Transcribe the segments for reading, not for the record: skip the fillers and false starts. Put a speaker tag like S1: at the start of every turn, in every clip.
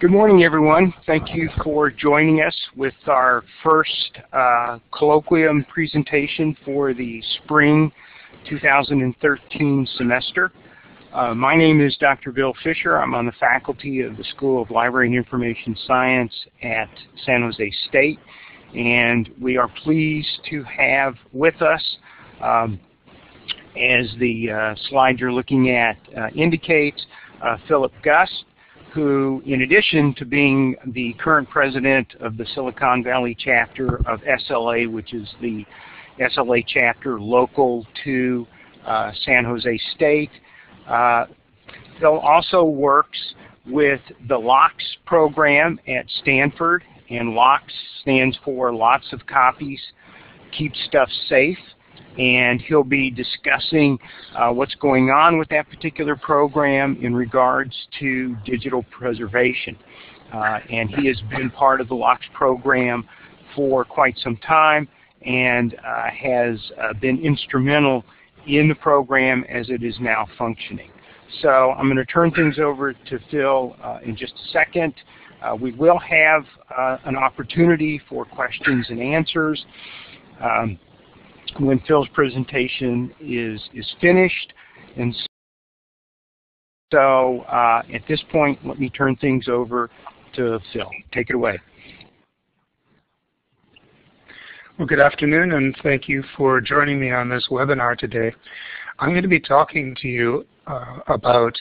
S1: Good morning, everyone. Thank you for joining us with our first colloquium presentation for the spring 2013 semester. My name is Dr. Bill Fisher. I'm on the faculty of the School of Library and Information Science at San Jose State, and we are pleased to have with us, as the slide you're looking at indicates, Philip Gust, who, in addition to being the current president of the Silicon Valley chapter of SLA, which is the SLA chapter local to San Jose State, Phil also works with the LOCKS program at Stanford, and LOCKS stands for Lots of Copies, Keep Stuff Safe. And he'll be discussing what's going on with that particular program in regards to digital preservation. And he has been part of the LOCKS program for quite some time and has been instrumental in the program as it is now functioning. So I'm going to turn things over to Phil in just a second. We will have an opportunity for questions and answers when Phil's presentation is finished. And so at this point, let me turn things over to Phil. Take it away.
S2: Well, good afternoon, and thank you for joining me on this webinar today. I'm going to be talking to you about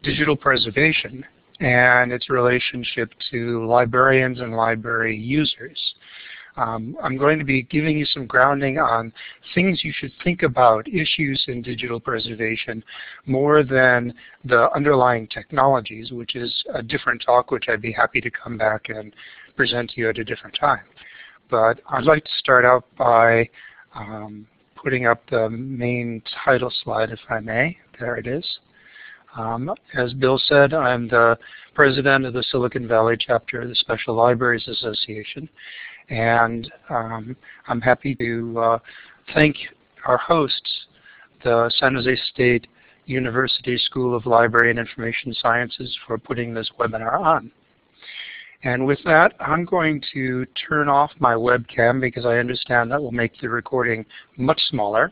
S2: digital preservation and its relationship to librarians and library users. I'm going to be giving you some grounding on things you should think about, issues in digital preservation, more than the underlying technologies, which is a different talk, which I'd be happy to come back and present to you at a different time. But I'd like to start out by putting up the main title slide, if I may. There it is. As Bill said, I'm the president of the Silicon Valley chapter of the Special Libraries Association. And I'm happy to thank our hosts, the San Jose State University School of Library and Information Sciences, for putting this webinar on. And with that, I'm going to turn off my webcam because I understand that will make the recording much smaller,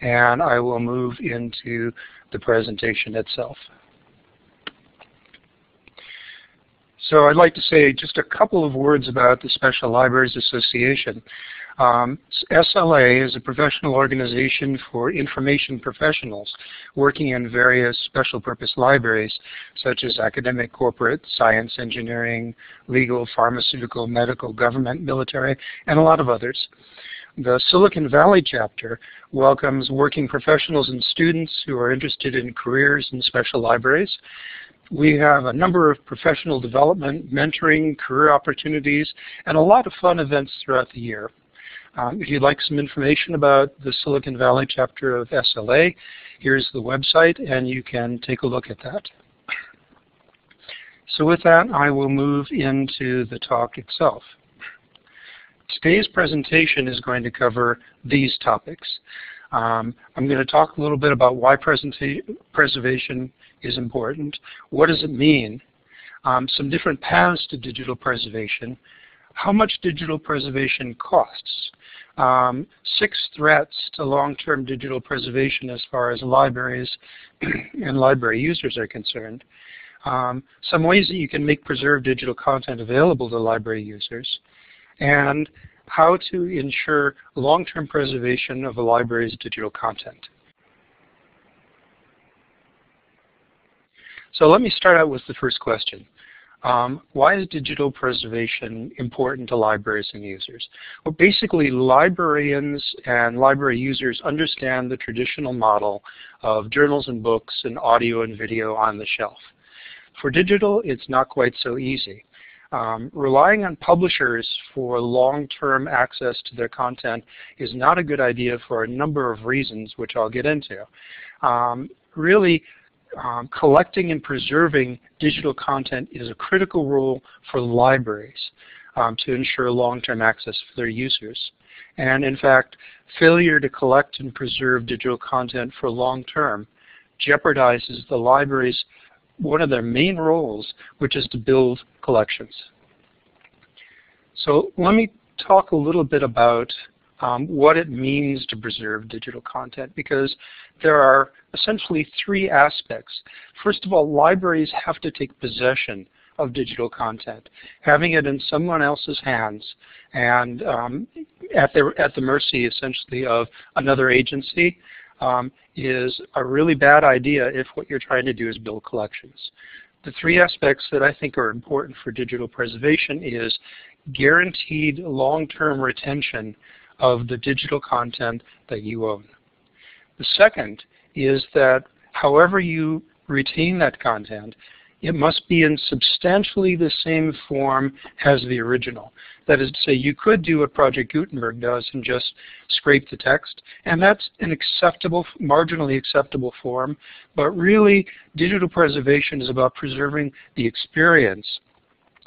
S2: and I will move into the presentation itself. So I'd like to say just a couple of words about the Special Libraries Association. SLA is a professional organization for information professionals working in various special purpose libraries, such as academic, corporate, science, engineering, legal, pharmaceutical, medical, government, military, and a lot of others. The Silicon Valley chapter welcomes working professionals and students who are interested in careers in special libraries. We have a number of professional development, mentoring, career opportunities, and a lot of fun events throughout the year. If you'd like some information about the Silicon Valley chapter of SLA, here's the website, and you can take a look at that. So with that, I will move into the talk itself. Today's presentation is going to cover these topics. I'm going to talk a little bit about why preservation is important. What does it mean? Some different paths to digital preservation. How much digital preservation costs? 6 threats to long-term digital preservation as far as libraries and library users are concerned. Some ways that you can make preserved digital content available to library users. And how to ensure long-term preservation of a library's digital content. So let me start out with the first question. Why is digital preservation important to libraries and users? Well, basically, librarians and library users understand the traditional model of journals and books and audio and video on the shelf. For digital, it's not quite so easy. Relying on publishers for long-term access to their content is not a good idea for a number of reasons, which I'll get into. Collecting and preserving digital content is a critical role for libraries to ensure long-term access for their users. And in fact, failure to collect and preserve digital content for long-term jeopardizes the library's one of their main roles, which is to build collections. So let me talk a little bit about what it means to preserve digital content, because there are essentially three aspects. First of all, libraries have to take possession of digital content. Having it in someone else's hands and at the mercy, essentially, of another agency is a really bad idea if what you're trying to do is build collections. The three aspects that I think are important for digital preservation is guaranteed long-term retention of the digital content that you own. The second is that however you retain that content, it must be in substantially the same form as the original. That is to say, you could do what Project Gutenberg does and just scrape the text, and that's an acceptable, marginally acceptable form, but really digital preservation is about preserving the experience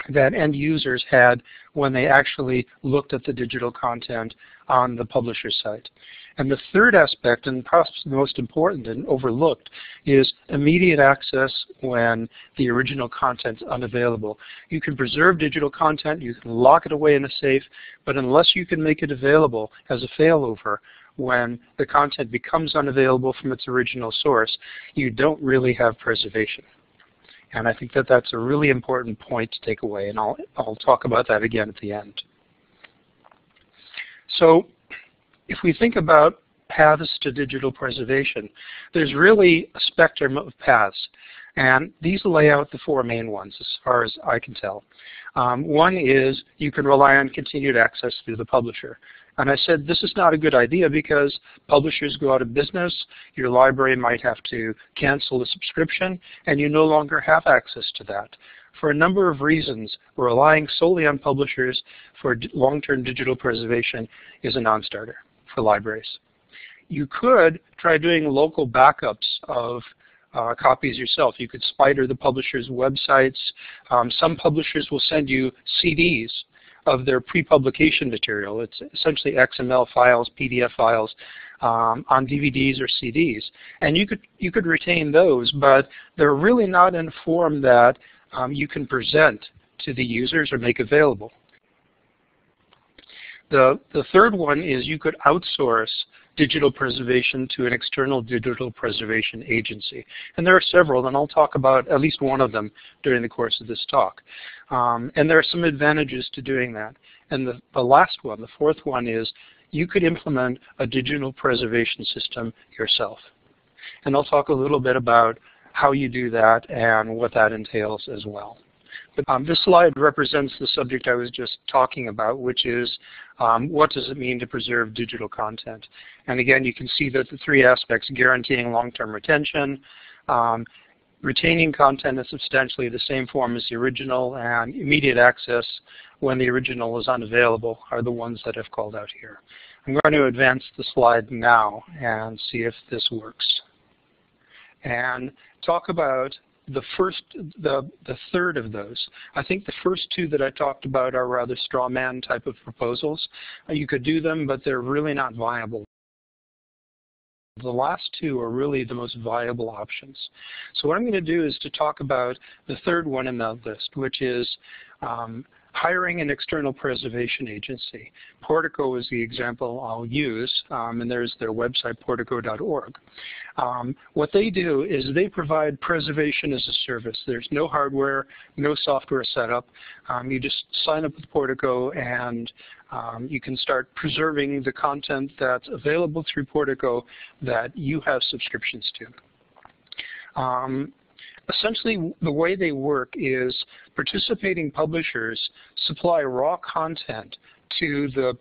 S2: that end users had when they actually looked at the digital content on the publisher site. And the third aspect, and perhaps the most important and overlooked, is immediate access when the original content's unavailable. You can preserve digital content, you can lock it away in a safe, but unless you can make it available as a failover when the content becomes unavailable from its original source, you don't really have preservation. And I think that that's a really important point to take away, and I'll talk about that again at the end. So if we think about paths to digital preservation, there's really a spectrum of paths, and these lay out the four main ones as far as I can tell. One is you can rely on continued access through the publisher. And I said this is not a good idea because publishers go out of business, your library might have to cancel the subscription, and you no longer have access to that. For a number of reasons, relying solely on publishers for long-term digital preservation is a non-starter for libraries. You could try doing local backups of copies yourself. You could spider the publisher's websites. Some publishers will send you CDs of their pre-publication material. It's essentially XML files, PDF files on DVDs or CDs. And you could retain those, but they're really not in a form that you can present to the users or make available. The third one is you could outsource digital preservation to an external digital preservation agency. And there are several, and I'll talk about at least one of them during the course of this talk. And there are some advantages to doing that. And the last one, the fourth one, is you could implement a digital preservation system yourself. And I'll talk a little bit about how you do that and what that entails as well. But this slide represents the subject I was just talking about, which is what does it mean to preserve digital content? And again, you can see that the three aspects: guaranteeing long-term retention, retaining content in substantially the same form as the original, and immediate access when the original is unavailable are the ones that I've called out here. I'm going to advance the slide now and see if this works. And talk about the third of those. I think the first two that I talked about are rather straw man type of proposals. You could do them, but they're really not viable. The last two are really the most viable options. So what I'm going to do is to talk about the third one in that list, which is hiring an external preservation agency. Portico is the example I'll use, and there's their website, portico.org. What they do is they provide preservation as a service. There's no hardware, no software setup. You just sign up with Portico, and you can start preserving the content that's available through Portico that you have subscriptions to. Essentially, the way they work is participating publishers supply raw content to the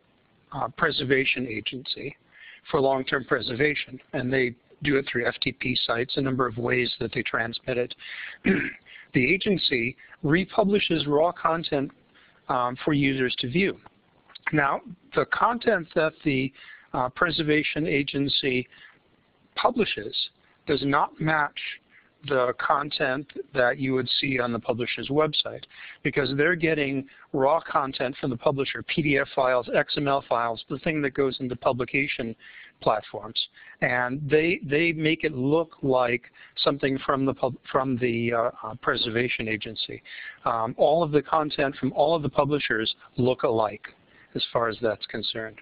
S2: preservation agency for long-term preservation, and they do it through FTP sites, a number of ways that they transmit it. The agency republishes raw content for users to view. Now, the content that the preservation agency publishes does not match the content that you would see on the publisher's website, because they're getting raw content from the publisher, PDF files, XML files, the thing that goes into publication platforms, and they make it look like something from the preservation agency. All of the content from all of the publishers look alike as far as that's concerned.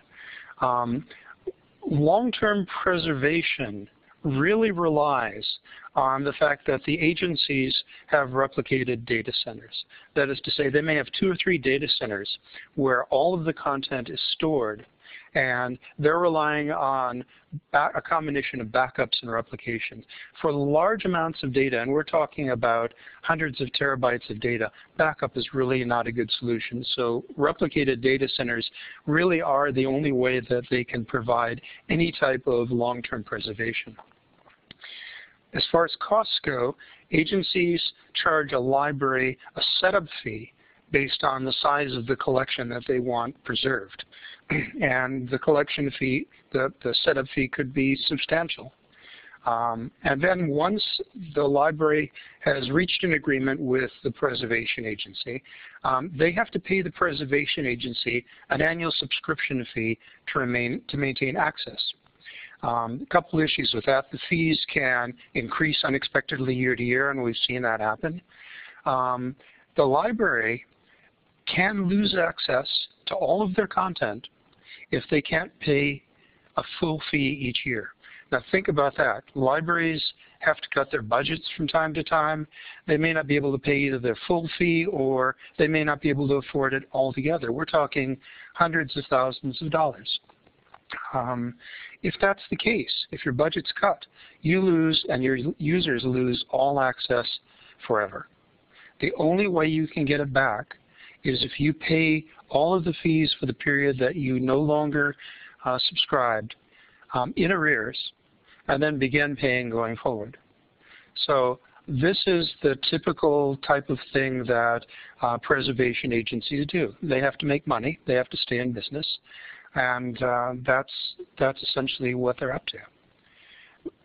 S2: Long-term preservation really relies on the fact that the agencies have replicated data centers. That is to say, they may have 2 or 3 data centers where all of the content is stored, and they're relying on a combination of backups and replications. For large amounts of data, and we're talking about hundreds of terabytes of data, backup is really not a good solution. So replicated data centers really are the only way that they can provide any type of long-term preservation. As far as costs go, agencies charge a library a setup fee based on the size of the collection that they want preserved. And the collection fee, the setup fee could be substantial. And then once the library has reached an agreement with the preservation agency, they have to pay the preservation agency an annual subscription fee to maintain access. A couple issues with that. The fees can increase unexpectedly year to year, and we've seen that happen. The library can lose access to all of their content if they can't pay a full fee each year. Now think about that. Libraries have to cut their budgets from time to time. They may not be able to pay either their full fee, or they may not be able to afford it altogether. We're talking hundreds of thousands of dollars. If that's the case, if your budget's cut, you lose and your users lose all access forever. The only way you can get it back is if you pay all of the fees for the period that you no longer subscribed in arrears, and then begin paying going forward. So this is the typical type of thing that preservation agencies do. They have to make money. They have to stay in business. And that's essentially what they're up to.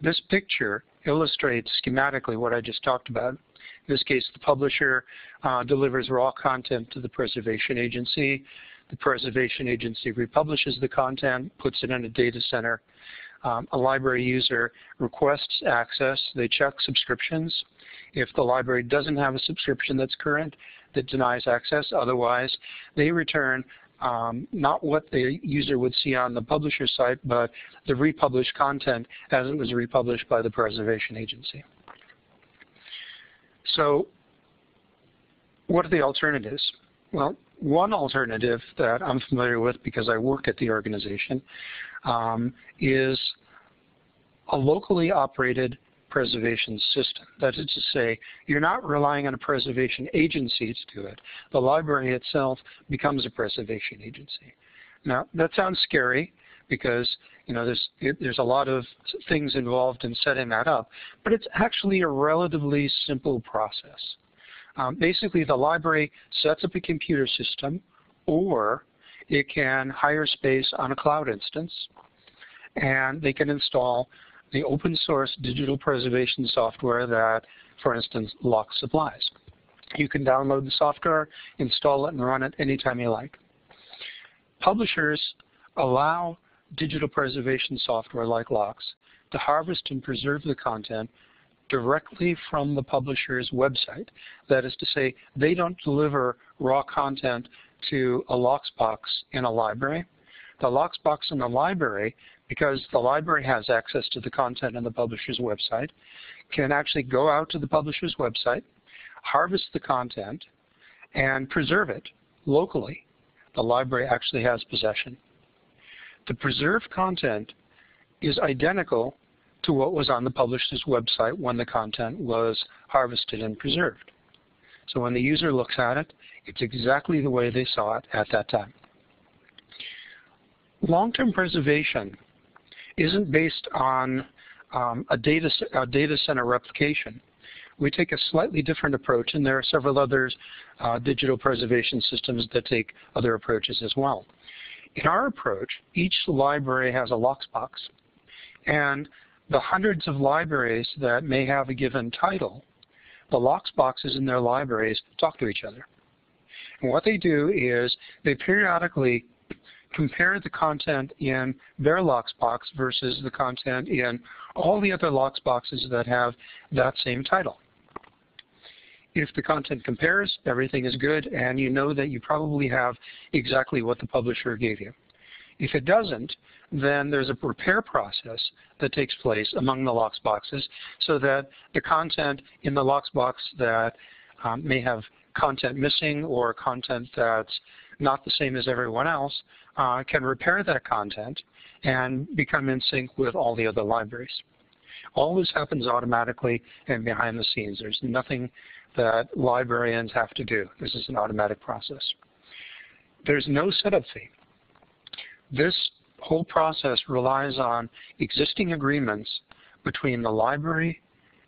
S2: This picture illustrates schematically what I just talked about. In this case, the publisher delivers raw content to the preservation agency. The preservation agency republishes the content, puts it in a data center. A library user requests access. They check subscriptions. If the library doesn't have a subscription that's current, that denies access. Otherwise, they return not what the user would see on the publisher site, but the republished content as it was republished by the preservation agency. So what are the alternatives? Well, one alternative that I'm familiar with because I work at the organization is a locally operated preservation system. That is to say, you're not relying on a preservation agency to do it. The library itself becomes a preservation agency. Now, that sounds scary because there's a lot of things involved in setting that up, but it's actually a relatively simple process. Basically, the library sets up a computer system, or it can hire space on a cloud instance, and they can install the open source digital preservation software that, for instance, LOX supplies. You can download the software, install it, and run it anytime you like. Publishers allow digital preservation software like LOX to harvest and preserve the content directly from the publisher's website. That is to say, they don't deliver raw content to a LOX box in a library. The LOX box in the library, because the library has access to the content on the publisher's website, can actually go out to the publisher's website, harvest the content, and preserve it locally. The library actually has possession. The preserved content is identical to what was on the publisher's website when the content was harvested and preserved. So when the user looks at it, it's exactly the way they saw it at that time. Long-term preservation isn't based on a data center replication. We take a slightly different approach, and there are several other digital preservation systems that take other approaches as well. In our approach, each library has a LOX box, and the hundreds of libraries that may have a given title, the lockboxes in their libraries talk to each other. And what they do is they periodically compare the content in their lockbox versus the content in all the other lockboxes that have that same title. If the content compares, everything is good, and you know that you probably have exactly what the publisher gave you. If it doesn't, then there's a repair process that takes place among the lockboxes so that the content in the lockbox that may have content missing or content that's not the same as everyone else can repair that content and become in sync with all the other libraries. All this happens automatically and behind the scenes. There's nothing that librarians have to do. This is an automatic process. There's no setup fee. This whole process relies on existing agreements between the library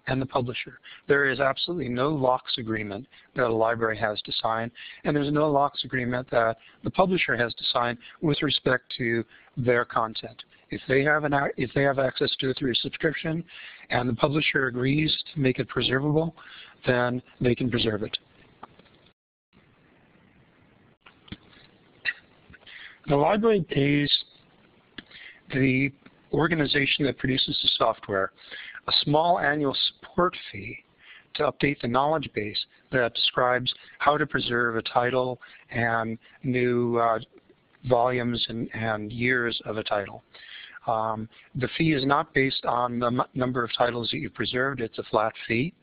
S2: and the publisher. There is absolutely no locks agreement that a library has to sign, and there's no locks agreement that the publisher has to sign with respect to their content. If they have access to it through a subscription and the publisher agrees to make it preservable, then they can preserve it. The library pays the organization that produces the software a small annual support fee to update the knowledge base that describes how to preserve a title and new volumes and years of a title. The fee is not based on the number of titles that you preserved. It's a flat fee.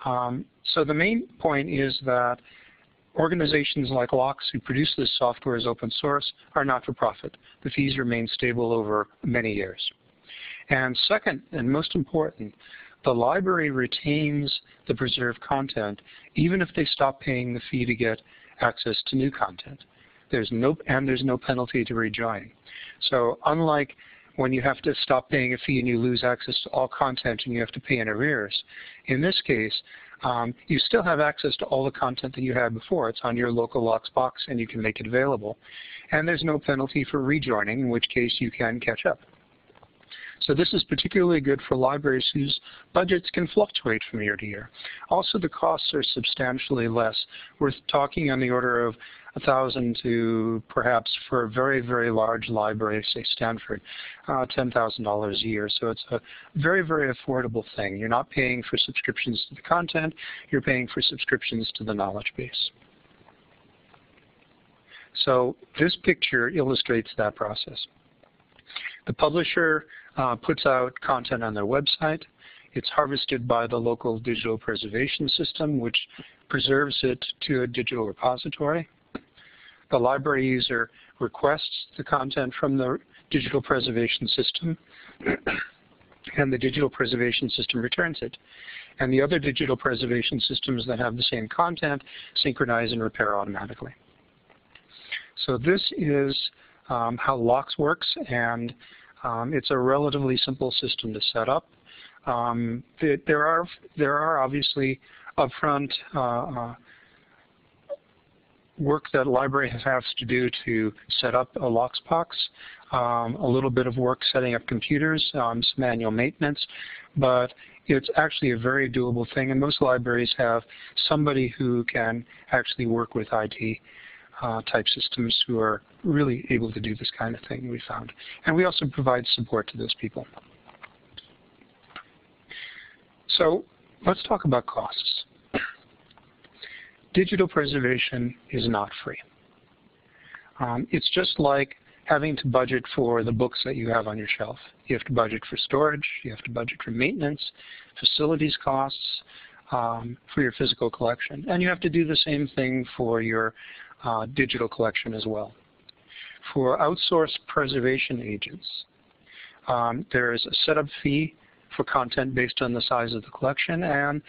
S2: So the main point is that organizations like LOCKSS who produce this software as open source are not for profit. The fees remain stable over many years. And second, and most important, the library retains the preserved content even if they stop paying the fee to get access to new content. There's no penalty to rejoin. So unlike when you have to stop paying a fee and you lose access to all content and you have to pay in arrears, in this case, you still have access to all the content that you had before. It's on your local lockbox and you can make it available. And there's no penalty for rejoining, in which case you can catch up. So this is particularly good for libraries whose budgets can fluctuate from year to year. Also, the costs are substantially less. We're talking on the order of $1,000 to perhaps for a very, very large library, say Stanford, $10,000 a year. So it's a very, very affordable thing. You're not paying for subscriptions to the content. You're paying for subscriptions to the knowledge base. So this picture illustrates that process. The publisher puts out content on their website. It's harvested by the local digital preservation system, which preserves it to a digital repository. The library user requests the content from the digital preservation system, and the digital preservation system returns it. And the other digital preservation systems that have the same content synchronize and repair automatically. So this is how LOCKSS works, and it's a relatively simple system to set up. There are obviously upfront work that a library has to do to set up a lockbox, a little bit of work setting up computers, some manual maintenance, but it's actually a very doable thing, and most libraries have somebody who can actually work with IT type systems who are really able to do this kind of thing, we found. And we also provide support to those people. So let's talk about costs. Digital preservation is not free. It's just like having to budget for the books that you have on your shelf. You have to budget for storage, you have to budget for maintenance, facilities costs, for your physical collection. And you have to do the same thing for your digital collection as well. For outsourced preservation agents, there is a setup fee for content based on the size of the collection, and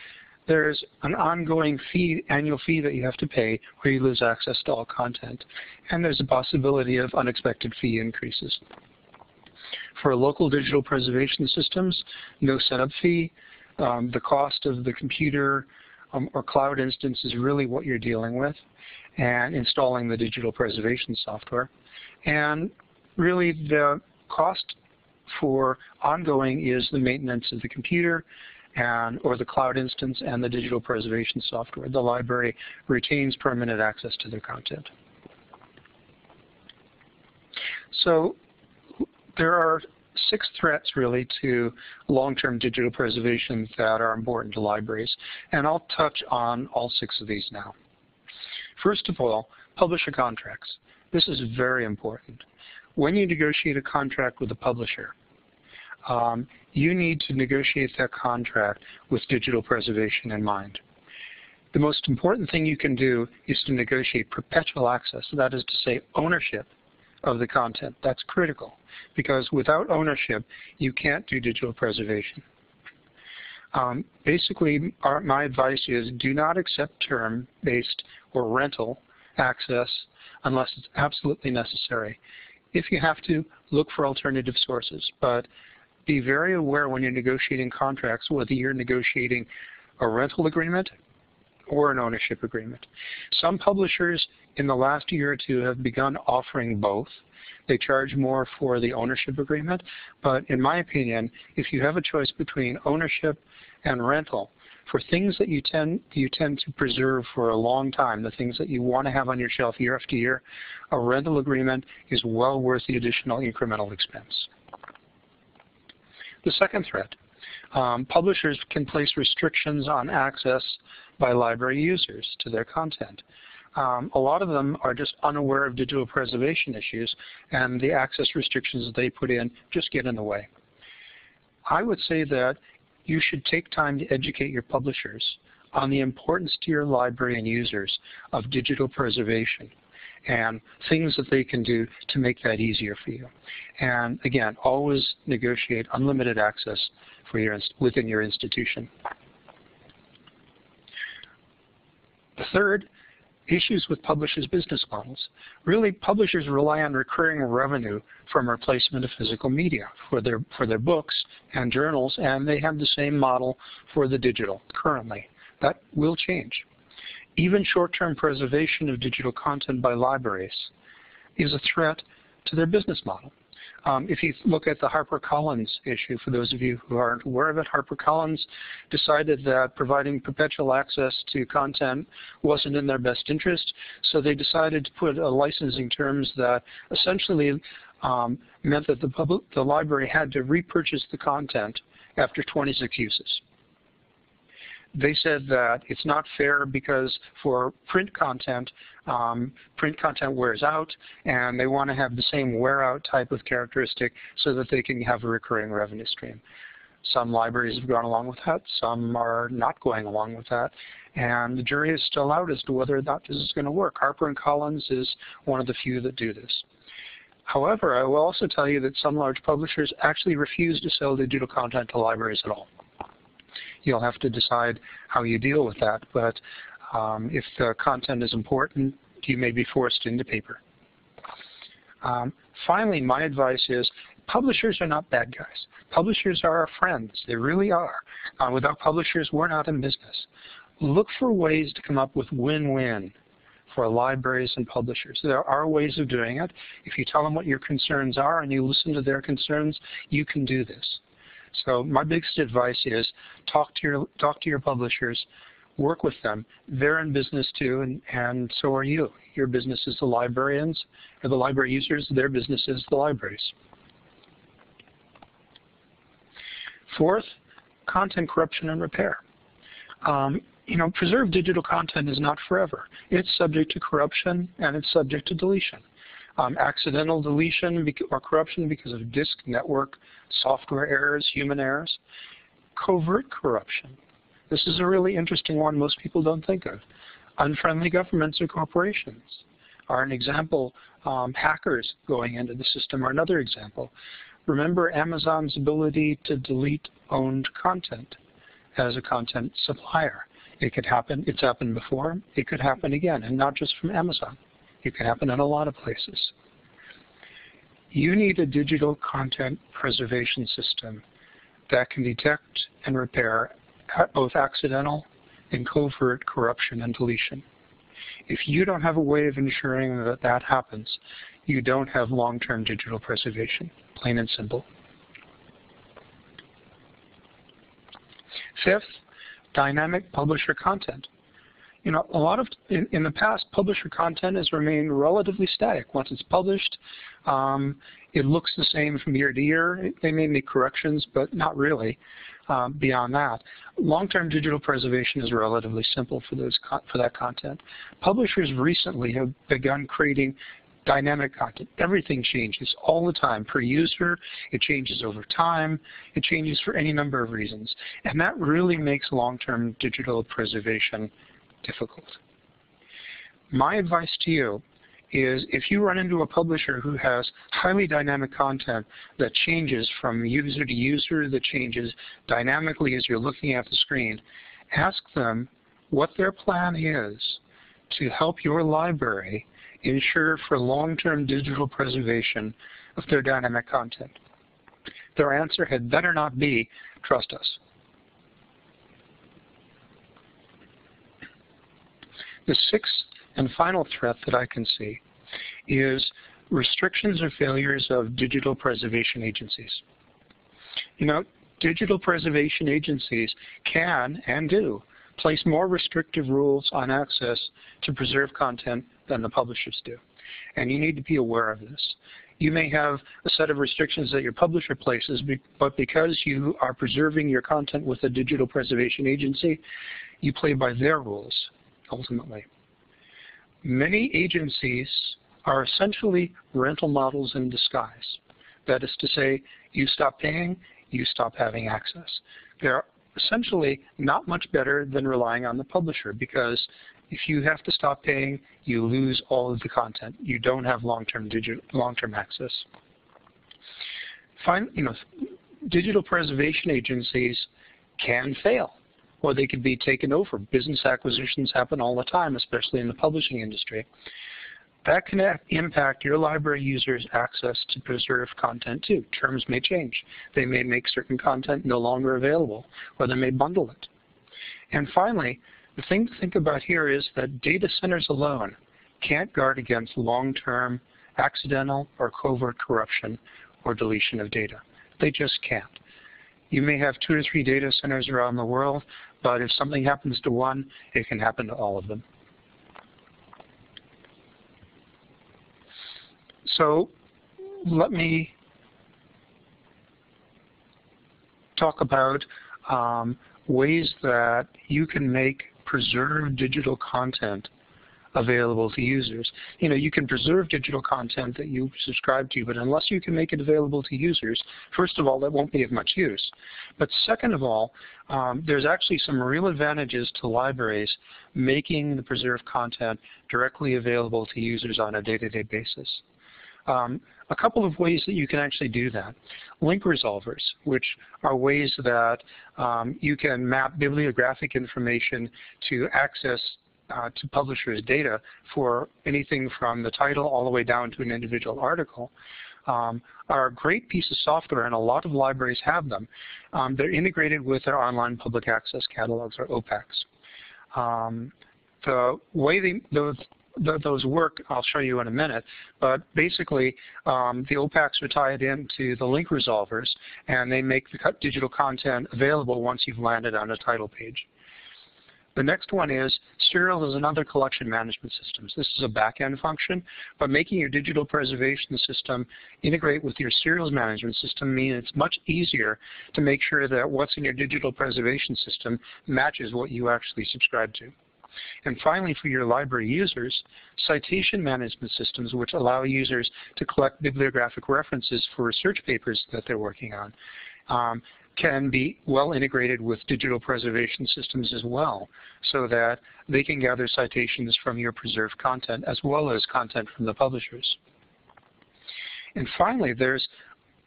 S2: there's an ongoing fee, annual fee that you have to pay where you lose access to all content. And there's a possibility of unexpected fee increases. For local digital preservation systems, no setup fee. The cost of the computer or cloud instance is really what you're dealing with, and installing the digital preservation software. And really the cost for ongoing is the maintenance of the computer or the cloud instance and the digital preservation software. The library retains permanent access to their content. So there are 6 threats really to long-term digital preservation that are important to libraries, and I'll touch on all 6 of these now. First of all, publisher contracts. This is very important. When you negotiate a contract with a publisher, you need to negotiate that contract with digital preservation in mind. The most important thing you can do is to negotiate perpetual access, that is to say ownership of the content. That's critical, because without ownership, you can't do digital preservation. Basically, my advice is do not accept term-based or rental access unless it's absolutely necessary. If you have to, look for alternative sources, but be very aware when you're negotiating contracts whether you're negotiating a rental agreement or an ownership agreement. Some publishers in the last year or 2 have begun offering both. They charge more for the ownership agreement, but in my opinion, if you have a choice between ownership and rental, for things that you tend to preserve for a long time, the things that you want to have on your shelf year after year, a rental agreement is well worth the additional incremental expense. The second threat, publishers can place restrictions on access by library users to their content. A lot of them are just unaware of digital preservation issues, and the access restrictions that they put in just get in the way. I would say that you should take time to educate your publishers on the importance to your library and users of digital preservation and things that they can do to make that easier for you. And again, always negotiate unlimited access for within your institution. The third, issues with publishers' business models. Really, publishers rely on recurring revenue from replacement of physical media for their books and journals, and they have the same model for the digital currently. That will change. Even short-term preservation of digital content by libraries is a threat to their business model. If you look at the HarperCollins issue, for those of you who aren't aware of it, HarperCollins decided that providing perpetual access to content wasn't in their best interest, so they decided to put licensing terms that essentially meant that the library had to repurchase the content after 26 uses. They said that it's not fair because for print content wears out, and they want to have the same wear-out type of characteristic so that they can have a recurring revenue stream. Some libraries have gone along with that, some are not going along with that, and the jury is still out as to whether or not this is going to work. HarperCollins is one of the few that do this. However, I will also tell you that some large publishers actually refuse to sell digital content to libraries at all. You'll have to decide how you deal with that, but if the content is important, you may be forced into paper. Finally, my advice is publishers are not bad guys. Publishers are our friends. They really are. Without publishers, we're not in business. Look for ways to come up with win-win for libraries and publishers. There are ways of doing it. If you tell them what your concerns are and you listen to their concerns, you can do this. So my biggest advice is talk to your publishers, work with them. They're in business too, and so are you. Your business is the librarians, or the library users. Their business is the libraries. Fourth, content corruption and repair. Preserved digital content is not forever. It's subject to corruption and it's subject to deletion. Accidental deletion or corruption because of disk network, software errors, human errors. Covert corruption. This is a really interesting one most people don't think of. Unfriendly governments or corporations are an example. Hackers going into the system are another example. Remember Amazon's ability to delete owned content as a content supplier. It could happen, it's happened before, it could happen again, and not just from Amazon. It can happen in a lot of places. You need a digital content preservation system that can detect and repair both accidental and covert corruption and deletion. If you don't have a way of ensuring that that happens, you don't have long-term digital preservation, plain and simple. Fifth, dynamic publisher content. You know, in the past, publisher content has remained relatively static. Once it's published, it looks the same from year to year. They may make corrections, but not really beyond that. Long-term digital preservation is relatively simple for that content. Publishers recently have begun creating dynamic content. Everything changes all the time per user. It changes over time. It changes for any number of reasons. And that really makes long-term digital preservation difficult. My advice to you is if you run into a publisher who has highly dynamic content that changes from user to user, that changes dynamically as you're looking at the screen, ask them what their plan is to help your library ensure for long-term digital preservation of their dynamic content. Their answer had better not be, trust us. The sixth and final threat that I can see is restrictions or failures of digital preservation agencies. You know, digital preservation agencies can and do place more restrictive rules on access to preserve content than the publishers do. And you need to be aware of this. You may have a set of restrictions that your publisher places, but because you are preserving your content with a digital preservation agency, you play by their rules, ultimately. Many agencies are essentially rental models in disguise. That is to say, you stop paying, you stop having access. They're essentially not much better than relying on the publisher, because if you have to stop paying, you lose all of the content. You don't have long-term access. Digital preservation agencies can fail, or they could be taken over. Business acquisitions happen all the time, especially in the publishing industry. That can impact your library users' access to preserved content too. Terms may change. They may make certain content no longer available, or they may bundle it. And finally, the thing to think about here is that data centers alone can't guard against long-term accidental or covert corruption or deletion of data. They just can't. You may have 2 or 3 data centers around the world, but if something happens to one, it can happen to all of them. So let me talk about ways that you can make preserved digital content available to users. You know, you can preserve digital content that you subscribe to, but unless you can make it available to users, first of all, that won't be of much use. But second of all, there's actually some real advantages to libraries making the preserved content directly available to users on a day-to-day basis. A couple of ways that you can actually do that. Link resolvers, which are ways that you can map bibliographic information to access to publishers' data for anything from the title all the way down to an individual article, are a great piece of software, and a lot of libraries have them. They're integrated with their online public access catalogs, or OPACs. The way those work, I'll show you in a minute, but basically the OPACs are tied into the link resolvers, and they make the digital content available once you've landed on a title page. The next one is serials and other collection management systems. This is a back-end function, but making your digital preservation system integrate with your serials management system means it's much easier to make sure that what's in your digital preservation system matches what you actually subscribe to. And finally, for your library users, citation management systems, which allow users to collect bibliographic references for research papers that they're working on, can be well integrated with digital preservation systems as well, so that they can gather citations from your preserved content as well as content from the publishers. And finally, there's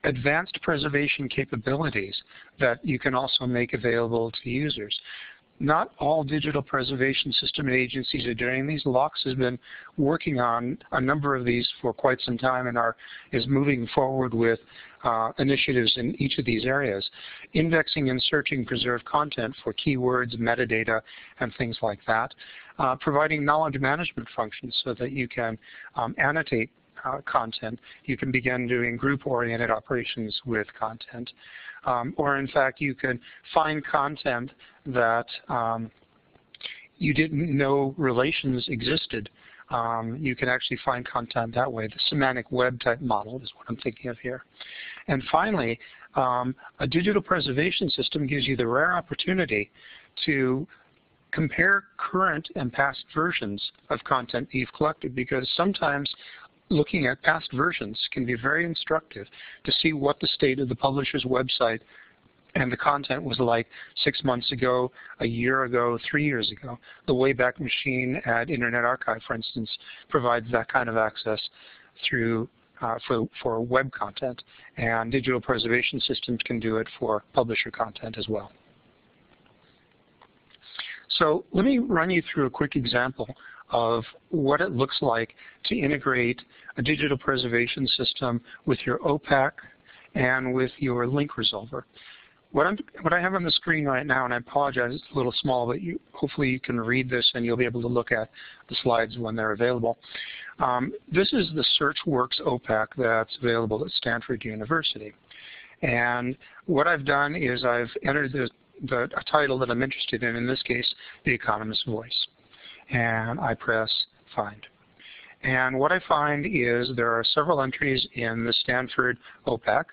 S2: advanced preservation capabilities that you can also make available to users. Not all digital preservation system agencies are doing these. LOCKSS has been working on a number of these for quite some time and is moving forward with initiatives in each of these areas. Indexing and searching preserved content for keywords, metadata, and things like that. Providing knowledge management functions so that you can annotate content. You can begin doing group-oriented operations with content. Or in fact, you can find content that you didn't know relations existed. You can actually find content that way. The semantic web type model is what I'm thinking of here. And finally, a digital preservation system gives you the rare opportunity to compare current and past versions of content that you've collected, because sometimes looking at past versions can be very instructive to see what the state of the publisher's website and the content was like 6 months ago, a year ago, 3 years ago. The Wayback Machine at Internet Archive, for instance, provides that kind of access through for web content, and digital preservation systems can do it for publisher content as well. So let me run you through a quick example of what it looks like to integrate a digital preservation system with your OPAC and with your link resolver. What I have on the screen right now, and I apologize, it's a little small, but hopefully you can read this and you'll be able to look at the slides when they're available. This is the SearchWorks OPAC that's available at Stanford University. And what I've done is I've entered a title that I'm interested in this case, The Economist's Voice. And I press Find. And what I find is there are several entries in the Stanford OPAC,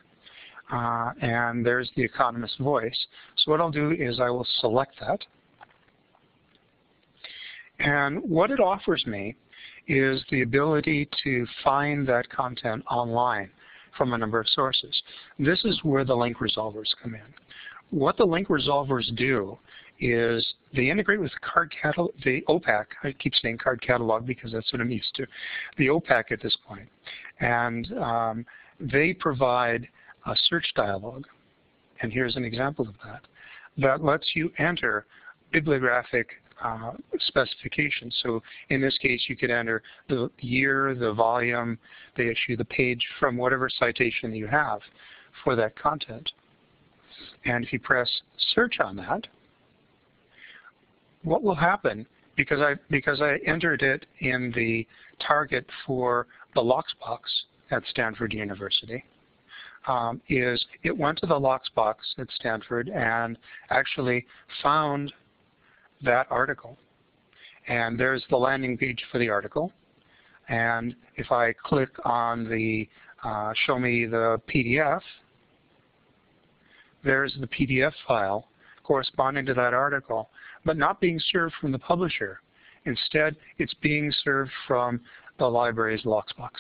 S2: and there's The Economist's Voice. So what I'll do is I will select that. And what it offers me is the ability to find that content online from a number of sources. This is where the link resolvers come in. What the link resolvers do is they integrate with the OPAC. I keep saying card catalog because that's what I'm used to. The OPAC at this point. And they provide a search dialog. And here's an example of that. That lets you enter bibliographic specifications. So in this case, you could enter the year, the volume, the issue, the page from whatever citation you have for that content. And if you press search on that, what will happen, because I entered it in the target for the Locksbox at Stanford University, is it went to the Locksbox at Stanford and actually found that article. And there's the landing page for the article. And if I click on the show me the PDF, there's the PDF file corresponding to that article, but not being served from the publisher. Instead, it's being served from the library's Locksbox.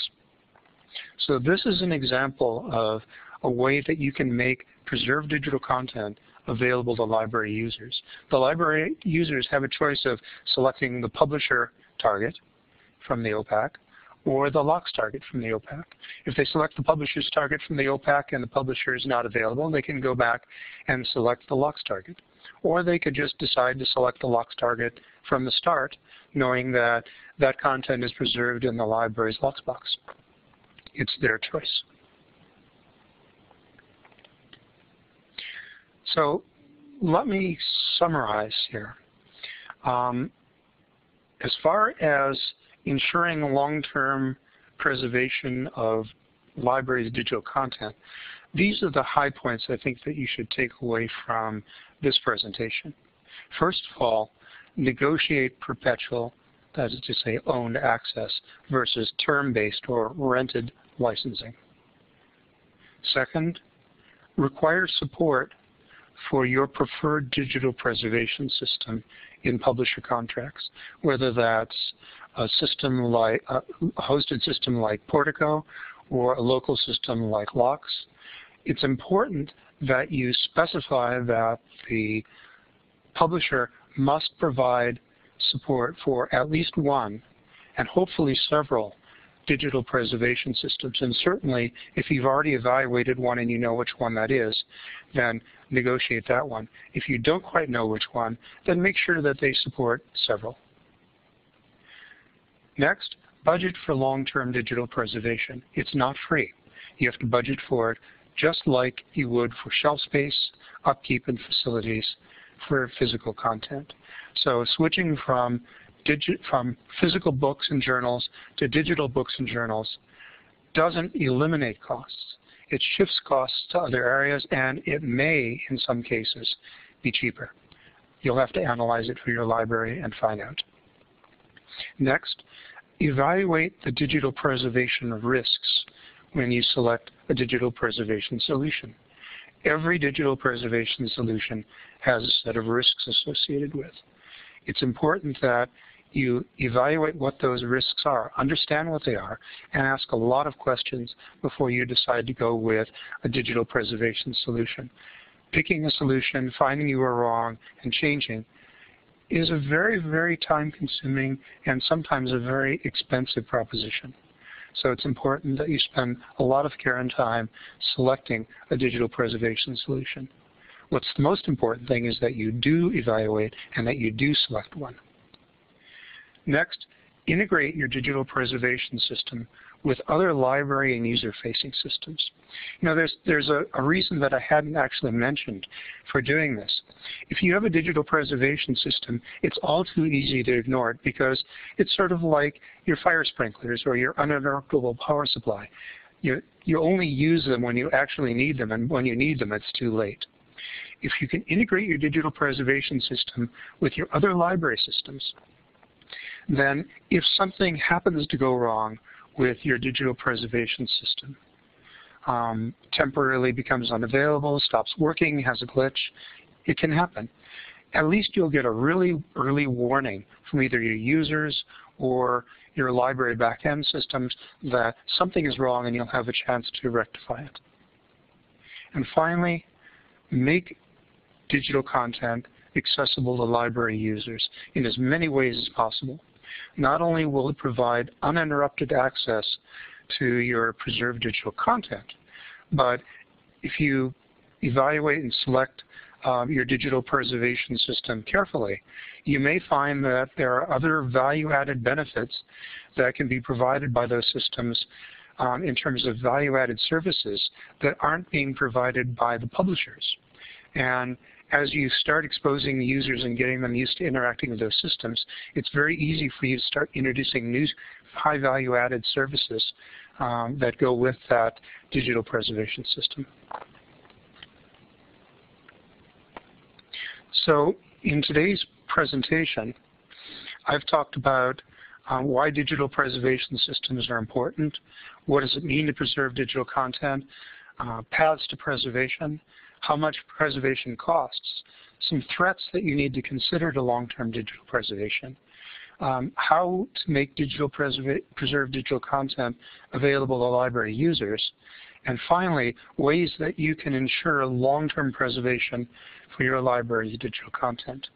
S2: So this is an example of a way that you can make preserved digital content available to library users. The library users have a choice of selecting the publisher target from the OPAC or the LOCKSS target from the OPAC. If they select the publisher's target from the OPAC and the publisher is not available, they can go back and select the LOCKSS target. Or they could just decide to select the LOCKSS target from the start, knowing that that content is preserved in the library's Locksbox. It's their choice. So let me summarize here. As far as ensuring long-term preservation of libraries' digital content, these are the high points I think that you should take away from this presentation. First of all, negotiate perpetual, that is to say owned access, versus term-based or rented licensing. Second, require support for your preferred digital preservation system in publisher contracts, whether that's a system like a hosted system like Portico or a local system like LOCKSS. It's important that you specify that the publisher must provide support for at least one and hopefully several digital preservation systems. And certainly, if you've already evaluated one and you know which one that is, then negotiate that one. If you don't quite know which one, then make sure that they support several. Next, budget for long-term digital preservation. It's not free. You have to budget for it just like you would for shelf space, upkeep, and facilities for physical content. So switching from physical books and journals to digital books and journals doesn't eliminate costs. It shifts costs to other areas, and it may, in some cases, be cheaper. You'll have to analyze it for your library and find out. Next, evaluate the digital preservation risks when you select a digital preservation solution. Every digital preservation solution has a set of risks associated with. It's important that you evaluate what those risks are, understand what they are, and ask a lot of questions before you decide to go with a digital preservation solution. Picking a solution, finding you are wrong, and changing is a very, very time-consuming and sometimes a very expensive proposition. So it's important that you spend a lot of care and time selecting a digital preservation solution. What's the most important thing is that you do evaluate and that you do select one. Next, integrate your digital preservation system with other library and user-facing systems. You know, there's a reason that I hadn't actually mentioned for doing this. If you have a digital preservation system, it's all too easy to ignore it because it's sort of like your fire sprinklers or your uninterruptible power supply. You only use them when you actually need them, and when you need them, it's too late. If you can integrate your digital preservation system with your other library systems, then if something happens to go wrong with your digital preservation system, temporarily becomes unavailable, stops working, has a glitch, it can happen. At least you'll get a really early warning from either your users or your library backend systems that something is wrong, and you'll have a chance to rectify it. And finally, make digital content accessible to library users in as many ways as possible. Not only will it provide uninterrupted access to your preserved digital content, but if you evaluate and select your digital preservation system carefully, you may find that there are other value-added benefits that can be provided by those systems in terms of value-added services that aren't being provided by the publishers. And as you start exposing the users and getting them used to interacting with those systems, it's very easy for you to start introducing new high value-added services that go with that digital preservation system. So in today's presentation, I've talked about why digital preservation systems are important, what does it mean to preserve digital content, paths to preservation, how much preservation costs, some threats that you need to consider to long-term digital preservation, how to make preserved digital content available to library users, and finally, ways that you can ensure long-term preservation for your library's digital content.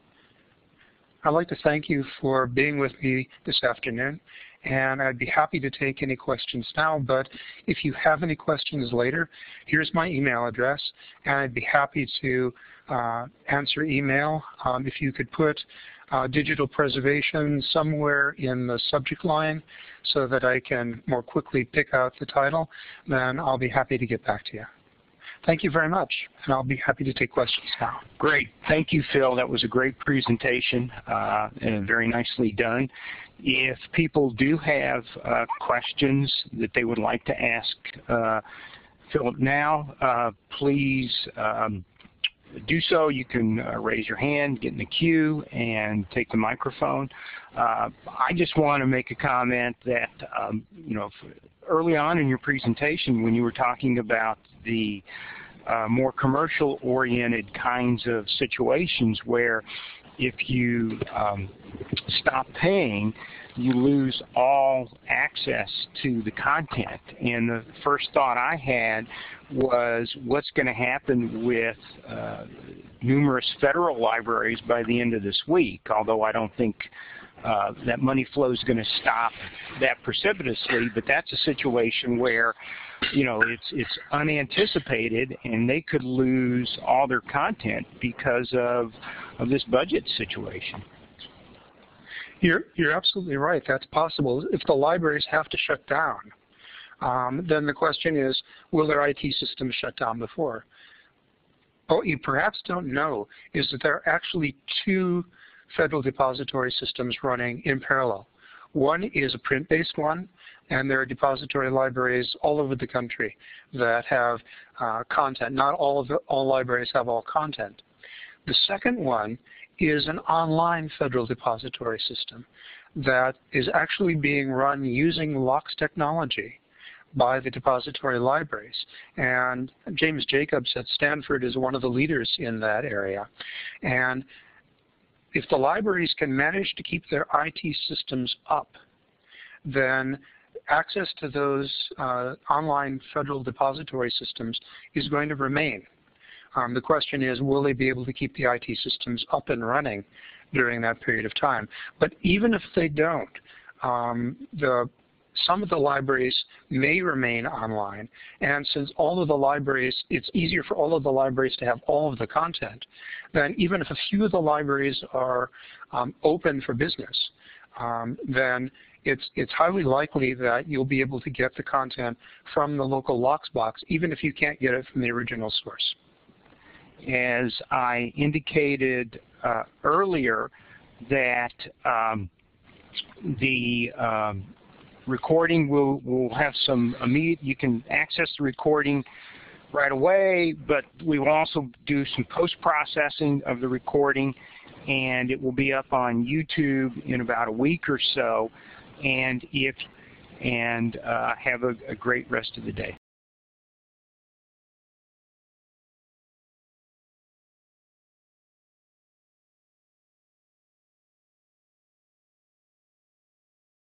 S2: I'd like to thank you for being with me this afternoon, and I'd be happy to take any questions now, but if you have any questions later, here's my email address, and I'd be happy to answer email. If you could put digital preservation somewhere in the subject line so that I can more quickly pick out the title, then I'll be happy to get back to you. Thank you very much, and I'll be happy to take questions now.
S1: Great. Thank you, Phil. That was a great presentation and very nicely done. If people do have questions that they would like to ask Philip now, please do so. You can raise your hand, get in the queue, and take the microphone. I just want to make a comment that, you know, early on in your presentation when you were talking about the more commercial-oriented kinds of situations where if you stop paying, you lose all access to the content. And the first thought I had was what's going to happen with numerous federal libraries by the end of this week, although I don't think that money flow is going to stop that precipitously, but that's a situation where, you know, it's unanticipated and they could lose all their content because of this budget situation.
S2: You're absolutely right. That's possible. If the libraries have to shut down, then the question is, will their IT systems shut down before? What you perhaps don't know is that there are actually two federal depository systems running in parallel. One is a print-based one, and there are depository libraries all over the country that have content. Not all libraries have all content. The second one is an online federal depository system that is actually being run using LOCKSS technology by the depository libraries. And James Jacobs at Stanford is one of the leaders in that area. And if the libraries can manage to keep their IT systems up, then access to those online federal depository systems is going to remain. The question is, will they be able to keep the IT systems up and running during that period of time? But even if they don't, some of the libraries may remain online, and since all of the libraries, it's easier for all of the libraries to have all of the content, then even if a few of the libraries are open for business, then it's highly likely that you'll be able to get the content from the local LOCKSS box, even if you can't get it from the original source.
S1: As I indicated earlier, that the recording will have some immediate, you can access the recording right away, but we will also do some post-processing of the recording, and it will be up on YouTube in about a week or so. And have a great rest of the day.